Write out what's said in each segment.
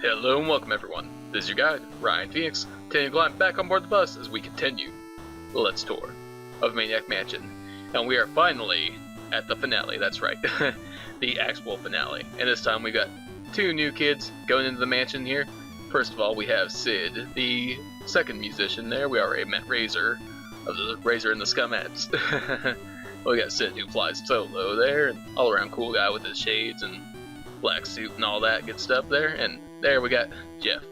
Hello and welcome everyone. This is your guide, Ryan Phoenix, taking a climb back on board the bus as we continue the Let's Tour of Maniac Mansion. And we are finally at the finale, that's right, the actual finale. And this time we got two new kids going into the mansion here. First of all, we have Sid, the second musician there. We already met Razor of the Razor and the Scumettes. We got Sid who flies solo there, and all around cool guy with his shades and black suit and all that good stuff there. And there we got Jeff,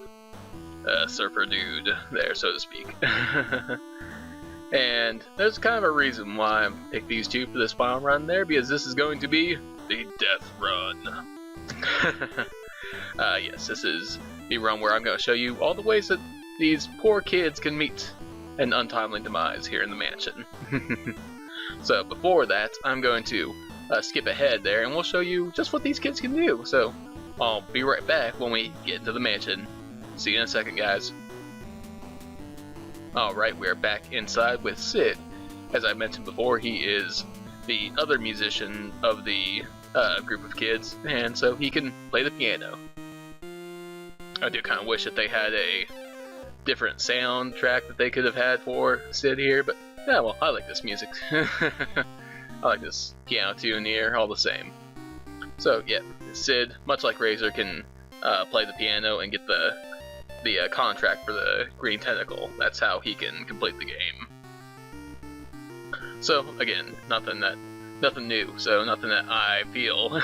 surfer dude there, so to speak. And there's kind of a reason why I picked these two for this final run there, because this is going to be the death run. Yes, this is the run where I'm going to show you all the ways that these poor kids can meet an untimely demise here in the mansion. So before that, I'm going to skip ahead there, and we'll show you just what these kids can do. So I'll be right back when we get into the mansion. See you in a second, guys. Alright, we're back inside with Sid. As I mentioned before, he is the other musician of the group of kids, and so he can play the piano. I do kind of wish that they had a different soundtrack that they could have had for Sid here, but yeah, well, I like this music. I like this piano tune here, all the same. So yeah, Sid, much like Razor, can play the piano and get the contract for the green tentacle. That's how he can complete the game. So again, nothing new. So nothing that I feel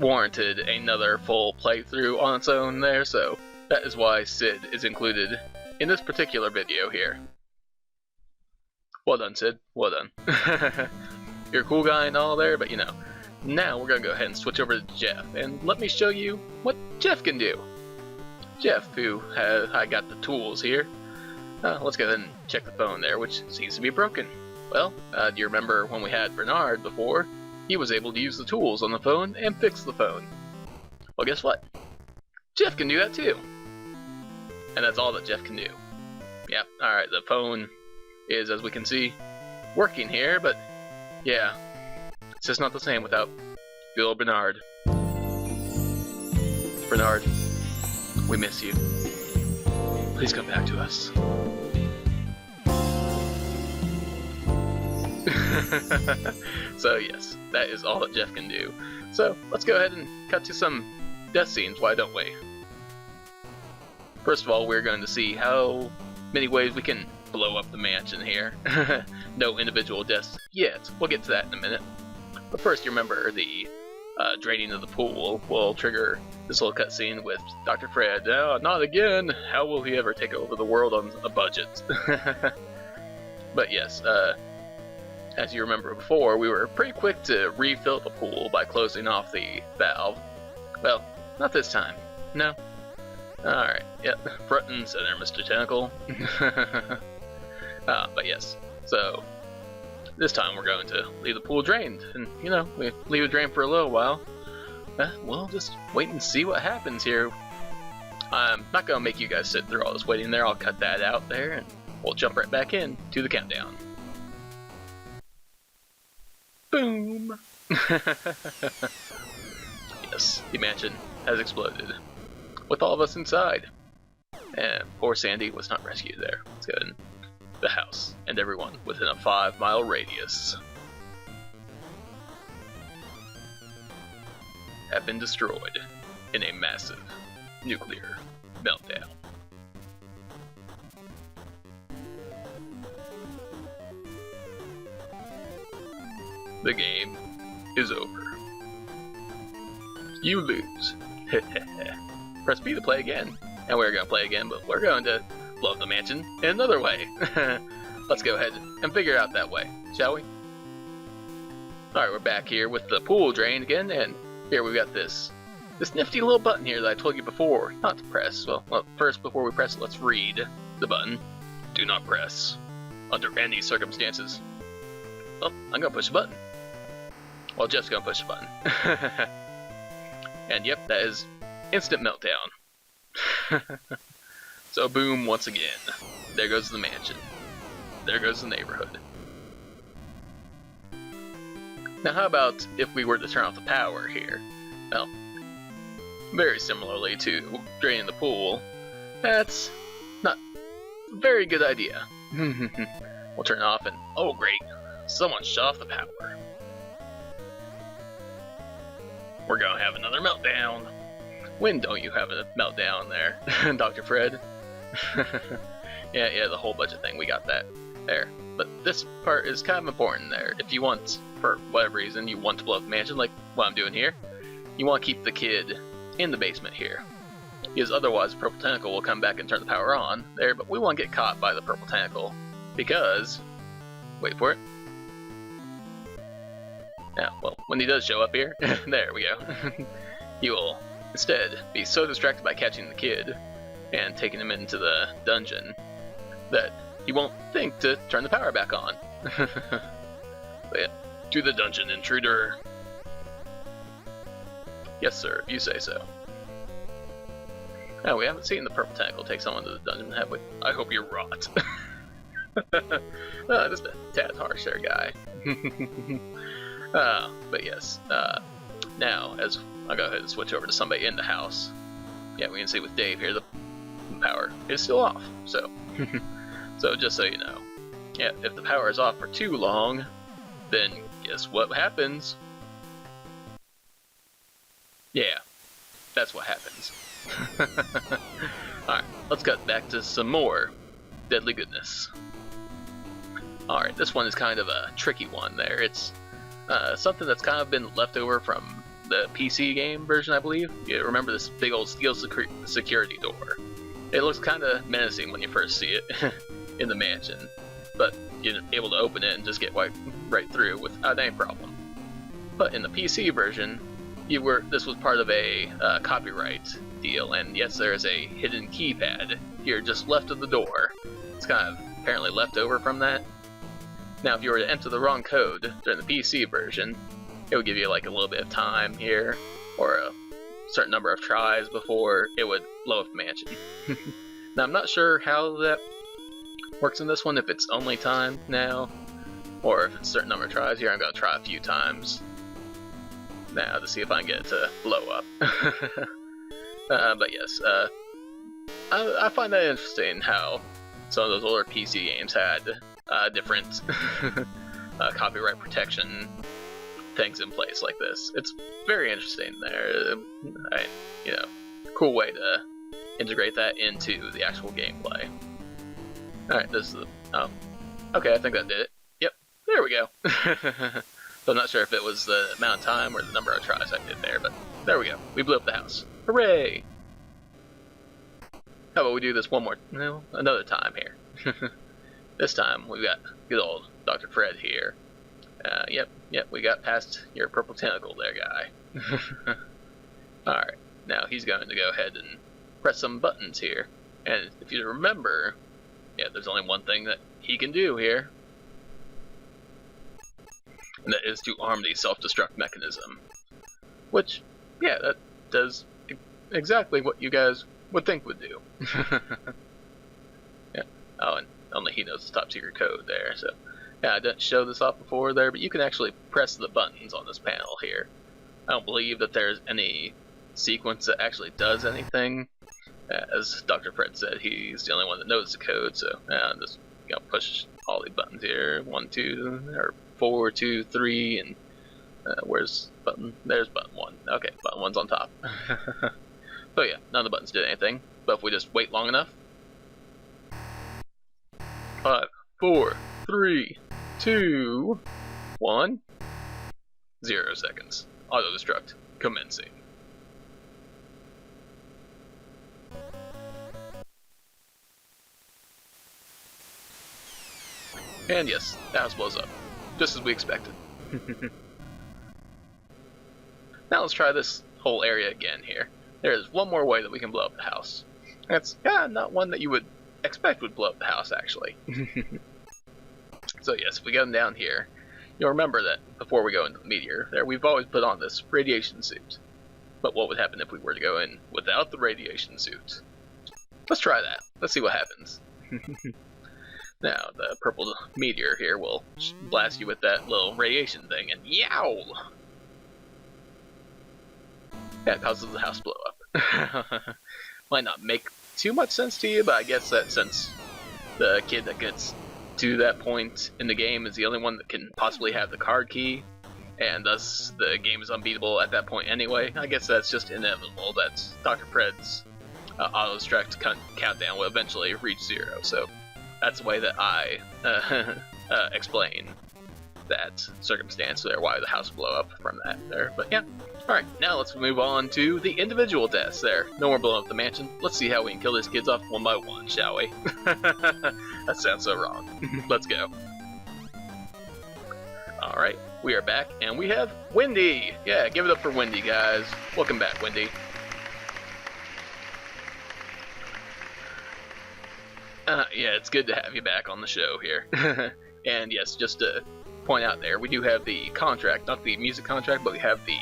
warranted another full playthrough on its own there. So that is why Sid is included in this particular video here. Well done, Sid. Well done. You're a cool guy and all there, but you know, now we're gonna go ahead and switch over to Jeff, and let me show you what Jeff can do. Jeff, who I got the tools here. Let's go ahead and check the phone there, which seems to be broken. Well, do you remember when we had Bernard before? He was able to use the tools on the phone and fix the phone. Well, guess what? Jeff can do that too. And that's all that Jeff can do. Yeah, alright, the phone is, as we can see, working here, but yeah, it's just not the same without good old Bernard. Bernard, we miss you. Please come back to us. So yes, that is all that Jeff can do. So let's go ahead and cut to some death scenes, why don't we? First of all, we're going to see how many ways we can blow up the mansion here. No individual deaths yet. We'll get to that in a minute. But first, you remember the draining of the pool will trigger this little cutscene with Dr. Fred. Oh, not again! How will he ever take over the world on a budget? But yes, as you remember before, we were pretty quick to refill the pool by closing off the valve. Well, not this time. No. Alright, yep, front and center, Mr. Tentacle. But yes, so this time we're going to leave the pool drained, and you know, we leave it drained for a little while. We'll just wait and see what happens here. I'm not going to make you guys sit through all this waiting there. I'll cut that out there, and we'll jump right back in to the countdown. Boom! Yes, the mansion has exploded, with all of us inside. And poor Sandy was not rescued there. Let's go in the house and everyone within a 5-mile radius have been destroyed in a massive nuclear meltdown. The game is over. You lose. Press B to play again. And we're going to play again, but we're going to blow up the mansion in another way. Let's go ahead and figure it out that way, shall we? Alright, we're back here with the pool drain again, and here we've got this nifty little button here that I told you before not to press. Well, first, before we press it, let's read the button. Do not press under any circumstances. Well, I'm going to push the button. Well, Jeff's going to push the button. And yep, that is instant meltdown. So boom, once again. There goes the mansion. There goes the neighborhood. Now how about if we were to turn off the power here? Well, very similarly to draining the pool, that's not a very good idea. We'll turn it off and, oh great, someone shut off the power. We're gonna have another meltdown. When don't you have a meltdown there, Dr. Fred? yeah, the whole budget thing, we got that there. But this part is kind of important there. If you want, for whatever reason, you want to blow up the mansion, like what I'm doing here, you want to keep the kid in the basement here. Because otherwise the purple tentacle will come back and turn the power on there, but we want to get caught by the purple tentacle. Because, wait for it. Yeah, well, when he does show up here, there we go. He will instead be so distracted by catching the kid and taking him into the dungeon that he won't think to turn the power back on. But yeah, to the dungeon, intruder. Yes, sir, if you say so. Now, we haven't seen the purple tentacle take someone to the dungeon, have we? I hope you're rot. Just a tad harsh there, guy. But yes, now, as I'll go ahead and switch over to somebody in the house. Yeah, we can see with Dave here, the power is still off, so. So just so you know, yeah, if the power is off for too long, then guess what happens? Yeah, that's what happens. Alright, let's cut back to some more deadly goodness. Alright, this one is kind of a tricky one there. It's something that's kind of been left over from the PC game version, I believe. You remember this big old steel security door. It looks kind of menacing when you first see it in the mansion, but you're able to open it and just get right through without any problem. But in the PC version, this was part of a copyright deal, and yes, there is a hidden keypad here just left of the door. It's kind of apparently left over from that. Now, if you were to enter the wrong code during the PC version, it would give you like a little bit of time here, or a certain number of tries before it would blow up the mansion. Now, I'm not sure how that works in this one, if it's only time now, or if it's a certain number of tries. Here, I'm going to try a few times now to see if I can get it to blow up. But yes, I find that interesting how some of those older PC games had different copyright protection things in place like this. It's very interesting there. Cool way to integrate that into the actual gameplay. Alright, this is the... oh. Okay, I think that did it. Yep, there we go. So I'm not sure if it was the amount of time or the number of tries I did there, but there we go. We blew up the house. Hooray! How about we do this another time here. This time, we've got good old Dr. Fred here. Yep, we got past your purple tentacle there, guy. Alright, now he's going to go ahead and press some buttons here. And if you remember, yeah, there's only one thing that he can do here. And that is to arm the self-destruct mechanism. Which, yeah, that does exactly what you guys would think would do. Yeah. Oh, and only he knows the top secret code there, so... yeah, I didn't show this off before there, but you can actually press the buttons on this panel here. I don't believe that there's any sequence that actually does anything. As Dr. Fred said, he's the only one that knows the code, so I'm just gonna push all the buttons here. 1, 2, or 4, 2, 3, and where's button? There's button 1. Okay, button 1's on top. So yeah, none of the buttons did anything, but if we just wait long enough. 5, 4, 3, 2, 1, 0 seconds. Auto-destruct commencing. And yes, the house blows up, just as we expected. Now let's try this whole area again here. There is one more way that we can blow up the house. That's not one that you would expect would blow up the house, actually. So yes, if we go down here, you'll remember that before we go into the meteor, we've always put on this radiation suit. But what would happen if we were to go in without the radiation suit? Let's try that. Let's see what happens. Now, the purple meteor here will blast you with that little radiation thing, and yow! Yeah, it causes the house to blow up. Might not make too much sense to you, but I guess that since the kid that gets to that point in the game is the only one that can possibly have the card key, and thus the game is unbeatable at that point anyway, I guess that's just inevitable that Dr. Fred's auto-destruct countdown will eventually reach 0, so that's the way that I explain that circumstance there, why the house blow up from that there. But yeah, alright, now let's move on to the individual deaths there. No more blowing up the mansion. Let's see how we can kill these kids off one by one, shall we? That sounds so wrong. Let's go. Alright, we are back, and we have Wendy! Yeah, give it up for Wendy, guys. Welcome back, Wendy. Yeah, it's good to have you back on the show here. And yes, just to point out there, we do have the contract, not the music contract, but we have the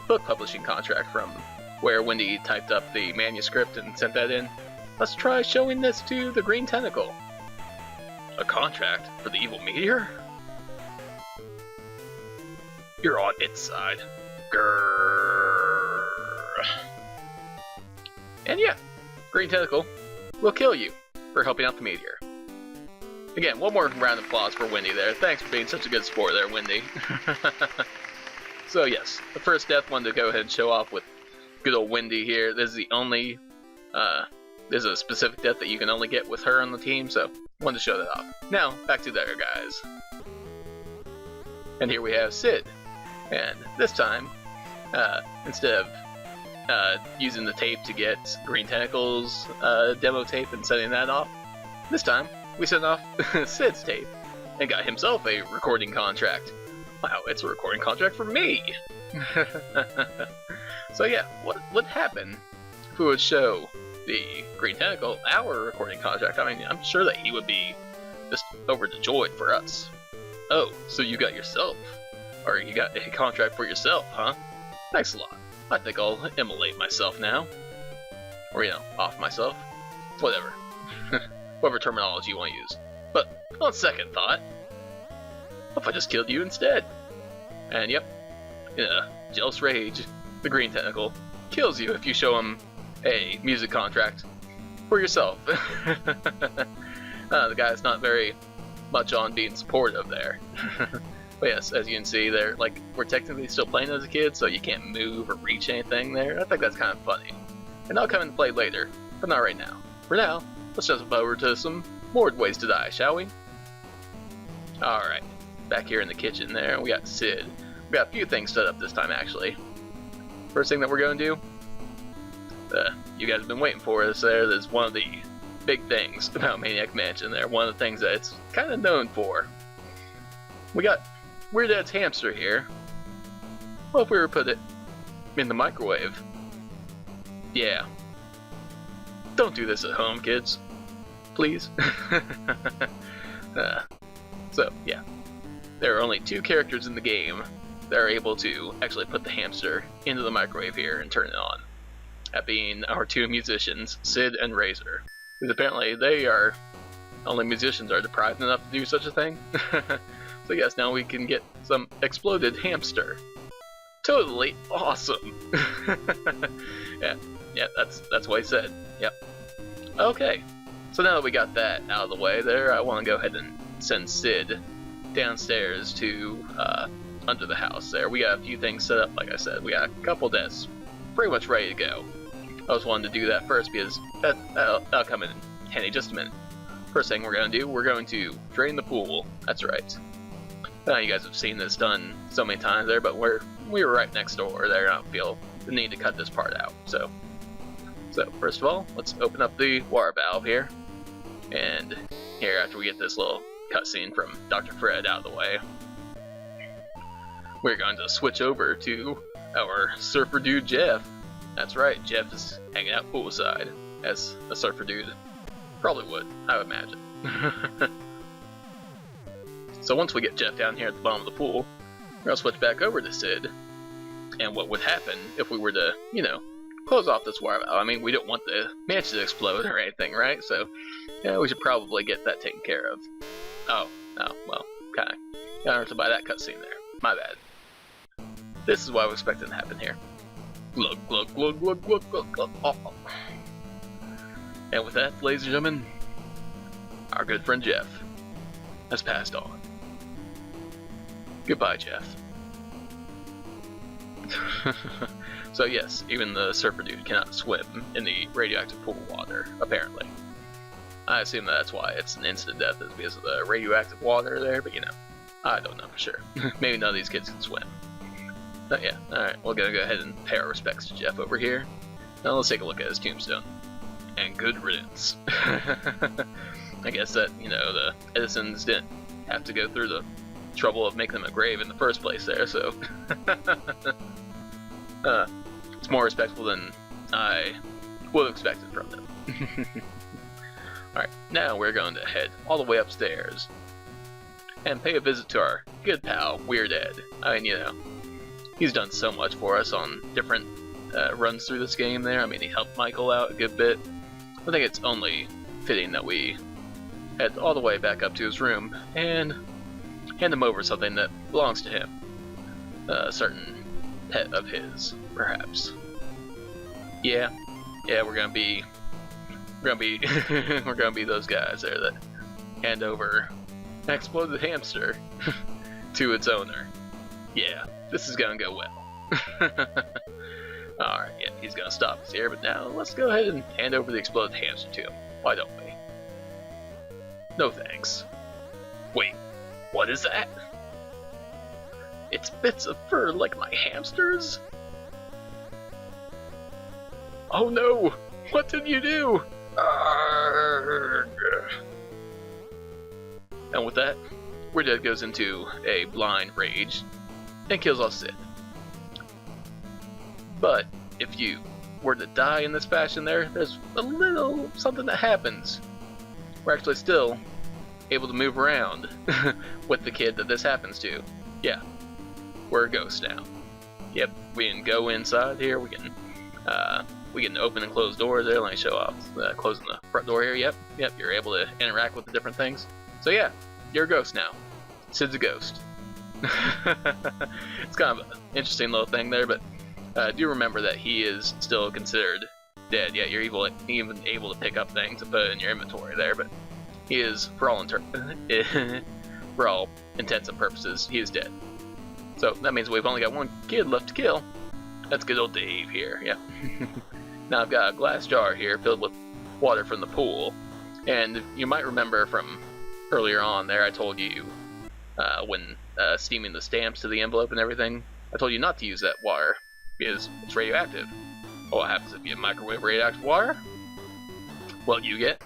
book publishing contract from where Wendy typed up the manuscript and sent that in. Let's try showing this to the Green Tentacle. A contract for the evil meteor? You're on its side. Grrr. And yeah, Green Tentacle will kill you for helping out the meteor. Again, one more round of applause for Wendy there. Thanks for being such a good sport there, Wendy. So yes, the first death, wanted to go ahead and show off with good old Wendy here. This is the only, there's a specific death that you can only get with her on the team, so wanted to show that off. Now, back to the other guys. And here we have Sid. And this time, instead of using the tape to get Green Tentacle's demo tape and setting that off, this time we sent off Sid's tape and got himself a recording contract. Wow, it's a recording contract for me! So yeah, what would happen if we would show the Green Tentacle our recording contract? I mean, I'm sure that he would be just overjoyed for us. Oh, so you got yourself, or you got a contract for yourself, huh? Thanks a lot. I think I'll immolate myself now. Or, you know, off myself. Whatever. Whatever terminology you want to use. But, on second thought, what if I just killed you instead? And yep, in a jealous rage, the Green Tentacle kills you if you show him a music contract for yourself. The guy's not very much on being supportive there. But yes, as you can see there, like, we're technically still playing as a kid, so you can't move or reach anything there. I think that's kind of funny. And that'll come into play later, but not right now. For now, let's jump over to some more ways to die, shall we? Alright, back here in the kitchen there, we got Sid. We got a few things set up this time, actually. First thing that we're going to do, you guys have been waiting for this there, is one of the big things about Maniac Mansion there, one of the things that it's kind of known for. We got Weird Ed's hamster here. What if we were to put it in the microwave? Yeah. Don't do this at home, kids. Please. So, yeah. There are only 2 characters in the game that are able to actually put the hamster into the microwave here and turn it on. That being our 2 musicians, Sid and Razor. Because apparently they are, only musicians are deprived enough to do such a thing. So yes, now we can get some exploded hamster. Totally awesome! Yeah, that's what he said. Yep. Okay, so now that we got that out of the way there, I want to go ahead and send Sid downstairs to under the house there. We got a few things set up, like I said. We got a couple desks pretty much ready to go. I was wanting to do that first because that'll come in handy just a minute. First thing we're going to do, we're going to drain the pool. That's right. You guys have seen this done so many times there, but we were right next door there. I don't feel the need to cut this part out. So first of all, let's open up the water valve here. And here, after we get this little cutscene from Dr. Fred out of the way, we're going to switch over to our surfer dude Jeff. That's right, Jeff is hanging out poolside, as a surfer dude probably would, I would imagine. So once we get Jeff down here at the bottom of the pool, we're going to switch back over to Sid. And what would happen if we were to, you know, close off this wire valve? I mean, we don't want the mansion to explode or anything, right? So, yeah, we should probably get that taken care of. Oh, well, kinda have to buy that cutscene there. My bad. This is what I was expecting to happen here. Glug, glug, glug, glug, glug, glug, glug. Oh. And with that, ladies and gentlemen, our good friend Jeff has passed on. Goodbye, Jeff. So yes, even the surfer dude cannot swim in the radioactive pool water, apparently. I assume that's why it's an instant death, is because of the radioactive water there, but you know, I don't know for sure. Maybe none of these kids can swim. But yeah, alright, we're gonna go ahead and pay our respects to Jeff over here. Now let's take a look at his tombstone. And good riddance. I guess that, you know, the Edisons didn't have to go through the trouble of making them a grave in the first place there, so... it's more respectful than I would have expected from them. Alright, now we're going to head all the way upstairs and pay a visit to our good pal, Weird Ed. I mean, you know, he's done so much for us on different runs through this game there. I mean, he helped Michael out a good bit. I think it's only fitting that we head all the way back up to his room and hand him over something that belongs to him. A certain pet of his, perhaps. Yeah, we're gonna be we're gonna be those guys there that hand over an exploded hamster to its owner. Yeah, this is gonna go well. Alright, yeah, he's gonna stop us here, but now let's go ahead and hand over the exploded hamster to him. Why don't we? No thanks. Wait, what is that? It's bits of fur like my hamsters? Oh no! What did you do? Arrgh. And with that, Weird Ed goes into a blind rage and kills off Sid. But if you were to die in this fashion there's a little something that happens. We're actually still able to move around with the kid that this happens to. Yeah, we're a ghost now. Yep, we can go inside here, we can open and close doors there. Let me show off closing the front door here. Yep, you're able to interact with the different things. So yeah, you're a ghost now. Sid's a ghost. It's kind of an interesting little thing there, but do remember that he is still considered dead. Yeah, you're even able to pick up things and put it in your inventory there, but he is, for all intents and purposes, he is dead. So that means we've only got one kid left to kill. That's good old Dave here. Yeah. Now I've got a glass jar here filled with water from the pool, and you might remember from earlier on there I told you when steaming the stamps to the envelope and everything, I told you not to use that water because it's radioactive. Well, what happens if you microwave radioactive water? Well, you get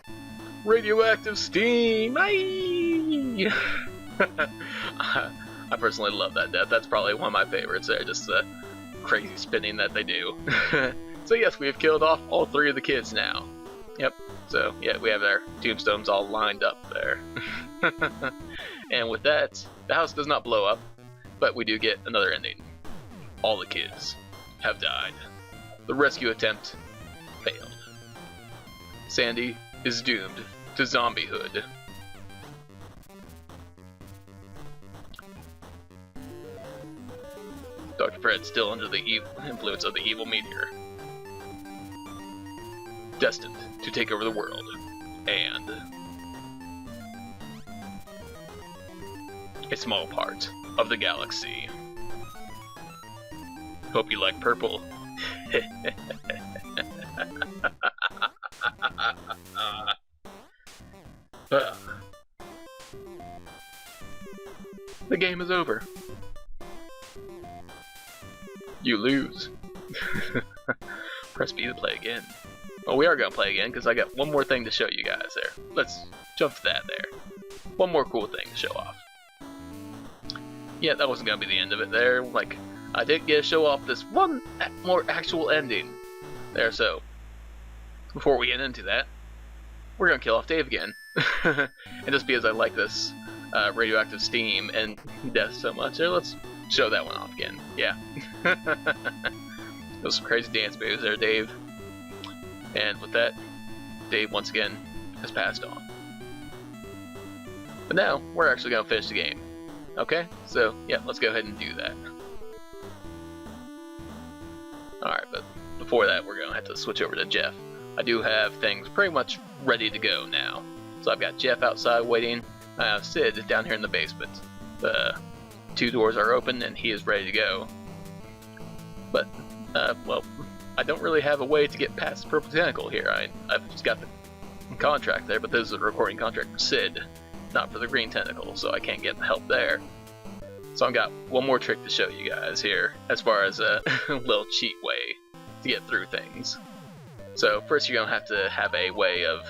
radioactive steam. Aye! I personally love that death. That's probably one of my favorites there, just the crazy spinning that they do. So yes, we have killed off all three of the kids now. Yep, so yeah, we have our tombstones all lined up there. And with that, the house does not blow up, but we do get another ending. All the kids have died. The rescue attempt failed. Sandy is doomed to zombiehood. Dr. Fred's still under the influence of the evil meteor, destined to take over the world, and a small part of the galaxy. Hope you like purple. The game is over. You lose. Press B to play again. Well, we are going to play again because I got one more thing to show you guys there. Let's jump to that there. One more cool thing to show off. Yeah, that wasn't going to be the end of it there. Like, I did get to show off this one more actual ending there, so before we get into that, we're going to kill off Dave again. And just because I like this radioactive steam and death so much, there, let's show that one off again. Yeah. Those some crazy dance moves there, Dave. And with that, Dave once again has passed on. But now, we're actually going to finish the game. Okay? So, yeah, let's go ahead and do that. Alright, but before that, we're going to have to switch over to Jeff. I do have things pretty much ready to go now. So I've got Jeff outside waiting. I have Sid down here in the basement. The 2 doors are open and he is ready to go. But, well, I don't really have a way to get past the purple tentacle here. I've just got the contract there, but this is a recording contract for Sid, not for the green tentacle, so I can't get help there. So I've got one more trick to show you guys here, as far as a little cheat way to get through things. So first you're going to have a way of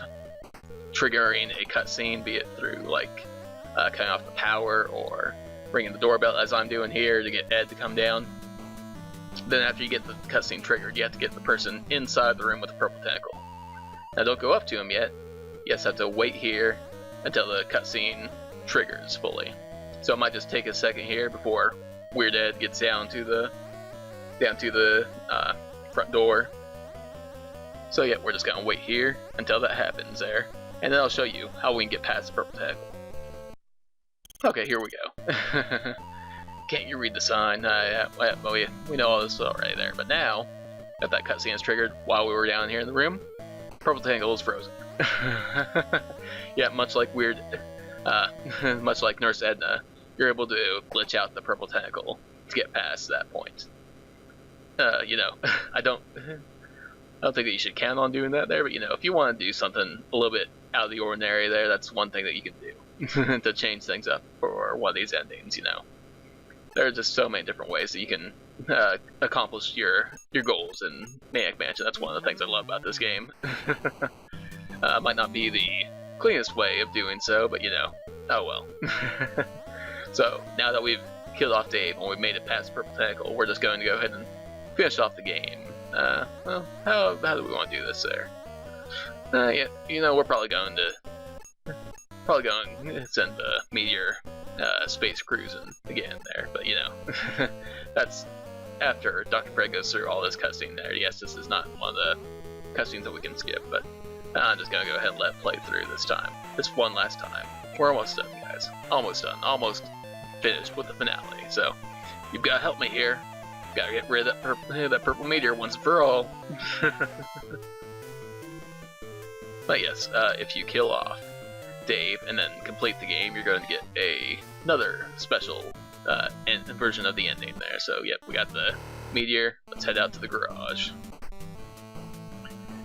triggering a cutscene, be it through like cutting off the power or ringing the doorbell as I'm doing here to get Ed to come down. Then after you get the cutscene triggered, you have to get the person inside the room with the purple tentacle. Now don't go up to him yet, you just have to wait here until the cutscene triggers fully. So it might just take a second here before Weird Ed gets down to the front door. So yeah, we're just gonna wait here until that happens there, and then I'll show you how we can get past the purple tentacle. Okay, here we go. Can't you read the sign? Well, we know all this already there, but now that cutscene is triggered while we were down here in the room, purple tentacle is frozen. Yeah, much like much like Nurse Edna, you're able to glitch out the purple tentacle to get past that point. You know, I don't think that you should count on doing that there, but you know, if you want to do something a little bit out of the ordinary there, that's one thing that you can do to change things up for one of these endings. You know, there are just so many different ways that you can accomplish your goals in Maniac Mansion. That's one of the things I love about this game. Might not be the cleanest way of doing so, but you know, oh well. So now that we've killed off Dave and we've made it past Purple Tentacle, we're just going to go ahead and finish off the game. Well, how do we want to do this there? Yeah, you know, we're probably going to send the Meteor space cruising again there, but you know, that's after Dr. Fred goes through all this cutscene there. Yes, this is not one of the cutscenes that we can skip, but I'm just gonna go ahead and let it play through this time. Just one last time. We're almost done, guys. Almost done. Almost finished with the finale. So you've got to help me here. Gotta get rid of that purple meteor once and for all. But yes, if you kill off Dave and then complete the game, you're going to get another special version of the ending there. So yep, we got the meteor. Let's head out to the garage.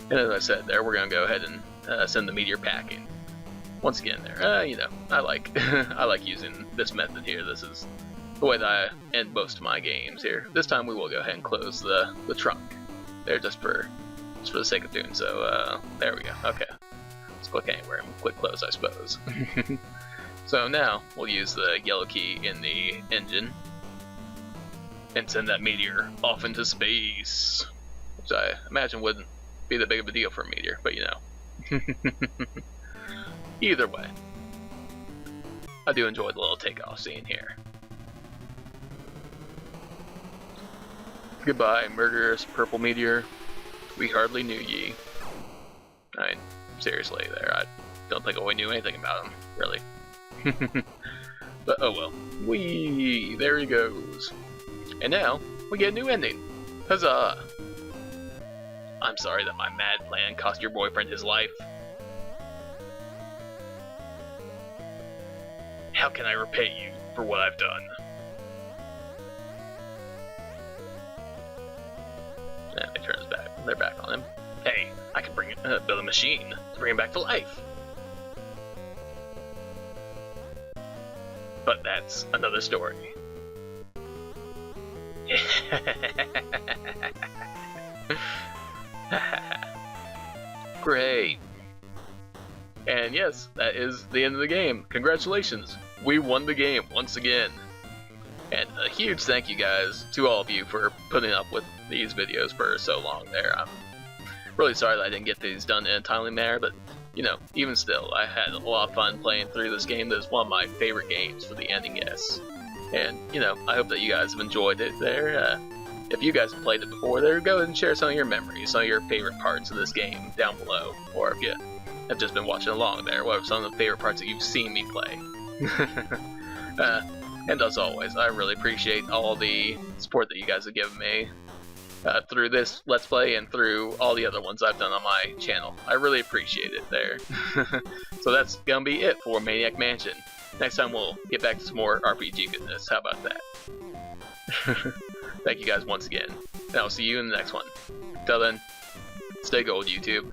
And as I said there, we're going to go ahead and send the meteor packing. Once again there, you know, I like I like using this method here. This is the way that I end most of my games here. This time we will go ahead and close the trunk there just for the sake of doing so. There we go. Okay. Let's click anywhere and click close, I suppose. So now we'll use the yellow key in the engine and send that meteor off into space, which I imagine wouldn't be that big of a deal for a meteor, but you know. Either way, I do enjoy the little takeoff scene here. Goodbye, murderous purple meteor. We hardly knew ye. I mean, seriously there, I don't think we knew anything about him, really. But oh well. Whee! There he goes. And now, we get a new ending. Huzzah! I'm sorry that my mad plan cost your boyfriend his life. How can I repay you for what I've done? And they turn his back. They're back on him. Hey, I can build a machine to bring him back to life. But that's another story. Great. And yes, that is the end of the game. Congratulations, we won the game once again. And a huge thank you guys to all of you for putting up with these videos for so long there. I'm really sorry that I didn't get these done in a timely manner, but you know, even still, I had a lot of fun playing through this game. That is one of my favorite games for the NES. And you know, I hope that you guys have enjoyed it there. If you guys have played it before, there, go ahead and share some of your memories, some of your favorite parts of this game down below. Or if you have just been watching along there, what are some of the favorite parts that you've seen me play? And as always, I really appreciate all the support that you guys have given me. through this Let's Play and through all the other ones I've done on my channel. I really appreciate it there. So that's gonna be it for Maniac Mansion. Next time we'll get back to some more RPG goodness. How about that? Thank you guys once again, and I'll see you in the next one. Till then, stay gold, YouTube.